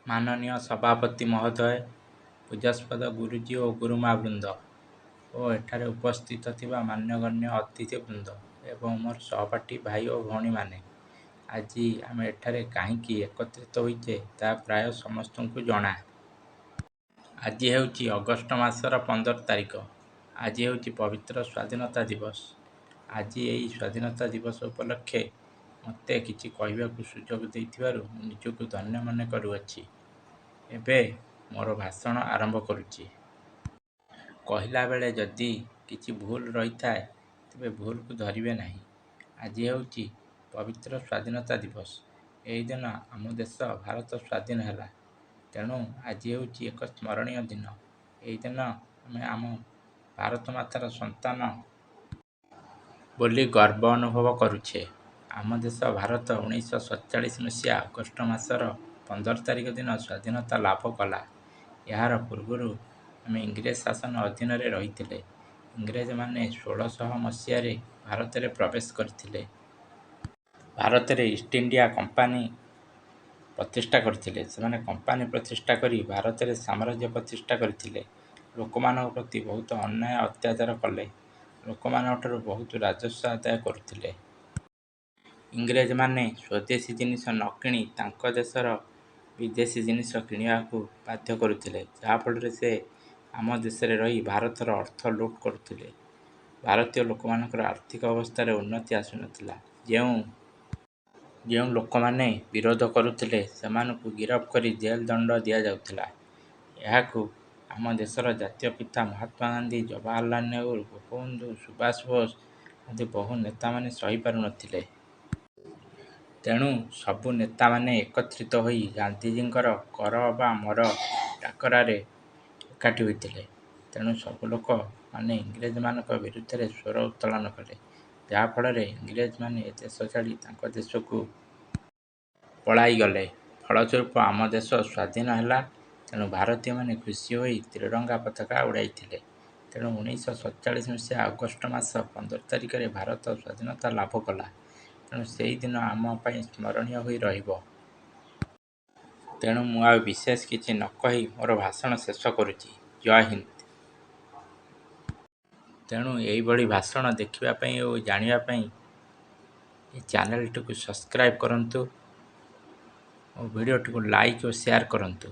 माननीय सभापति महोदय, पूजास्पद गुरुजी और गुरुमा वृंद और एठारे उपस्थित थिबा मान्यगण्य अतिथि वृंद एवं मोर सहपाठी भाई और भौणी माने आज आम एठारे कहीं एकत्रित होइचे ता प्राय समस्त को जना। आज हेउची अगस्ट मासर 15 तारिख। आज हेउची पवित्र स्वाधीनता दिवस। आज यही स्वाधीनता दिवस उपलक्षे मते किछि कहबाकू सुजोग देइथिबारु निजकु धन्य मन करुअछि। एबे मोर भाषण आरंभ करुछि। कहला बेले जदि किछि भूल रही थाए तेबे भूल को धरिबे नाही। आज हेउची पवित्र स्वाधीनता दिवस। एही दिन आम देश भारत स्वाधीन हैला। तेणु आज हेउची एक स्मरणीय दिन। एही दिन आमे आम भारत मातार संतान बोली गर्व अनुभव करुछे। आम देश भारत 1947 मसीहा अगस्ट मासर 15 तारिख दिन स्वाधीनता लाभ कला। यार पूर्वरु आमे इंग्रेज शासन अधीन रे रहिथिले। इंग्रेज माने 1600 मसीहारे भारत रे प्रवेश करथिले। भारत रे ईस्ट इंडिया कंपनी प्रतिष्ठा करथिले। सेमाने कंपनी प्रतिष्ठा करी भारत रे साम्राज्य प्रतिष्ठा करथिले। लोकमानक प्रति बहुत अन्याय अत्याचार कले। लोकमानकठारु बहुत राजस्व आदाय करथिले। इंग्रेज माने स्वदेशी जिनिस न किणी तांक देशर विदेशी जिनिस किणियाकू बाध्य करुथिले, जहा फଳରେ से आम देश रे रही भारतर अर्थ लूट करुथिले। भारतीय लोकमानकर आर्थिक अवस्था उन्नति आसुनथिला। ଯେଉଁ ଲୋକମାନେ ବିରୋଧ କରୁଥିଲେ ସେମାନଙ୍କୁ ଗିରଫ କରି ଜେଲ ଦଣ୍ଡ ଦିଆଯାଉଥିଲା। ଏହାକୁ ଆମ ଦେଶର ଜାତୀୟ ପିତା ମହାତ୍ମା ଗାନ୍ଧୀ, ଜବାହରଲାଲ ନେହେରୁ, ଗୋପବନ୍ଧୁ, ସୁଭାଷ ବୋଷ ଆଦି ବହୁ ନେତାମାନେ ସହିପାରୁନଥିଲେ। ତେଣୁ ସବୁ ନେତାମାନେ ଏକତ୍ରିତ ହୋଇ ଗାନ୍ଧିଜୀଙ୍କର କର ବା ମର ଡାକରାରେ ଏକାଠି ହୋଇଥିଲେ। ତେଣୁ ସବୁ ଲୋକ ମାନେ ଇଂରେଜମାନଙ୍କ ବିରୁଦ୍ଧରେ ସ୍ୱର ଉତ୍ତୋଳନ କଲେ, ଯାହା ଫଳରେ ଇଂରେଜମାନେ ଏ ଦେଶ ଛାଡ଼ି ତାଙ୍କ ଦେଶକୁ ପଳାଇଗଲେ। ଫଳସ୍ୱରୂପ ଆମ ଦେଶ ସ୍ୱାଧୀନ ହେଲା। ତେଣୁ ଭାରତୀୟମାନେ ଖୁସି ହୋଇ ତ୍ରିରଙ୍ଗା ପତାକା ଉଡ଼ାଇଥିଲେ। ତେଣୁ 1947 ମସିହା ଅଗଷ୍ଟ ମାସ 15 ତାରିଖରେ ଭାରତ ସ୍ୱାଧୀନତା ଲାଭ କଲା। ତେଣୁ ସେହି ଦିନ ଆମ ପାଇଁ ସ୍ମରଣୀୟ ହୋଇ ରହିବ। ତେଣୁ ମୁଁ ଆଉ ବିଶେଷ କିଛି ନ କହି ମୋର ଭାଷଣ ଶେଷ କରୁଛି। ଜୟ ହିନ୍ଦ। ତେଣୁ ଏହିଭଳି ଭାଷଣ ଦେଖିବା ପାଇଁ ଓ ଜାଣିବା ପାଇଁ ଏ ଚ୍ୟାନେଲଟିକୁ ସବସ୍କ୍ରାଇବ କରନ୍ତୁ ଓ ଭିଡ଼ିଓଟିକୁ ଲାଇକ୍ ଓ ସେୟାର କରନ୍ତୁ।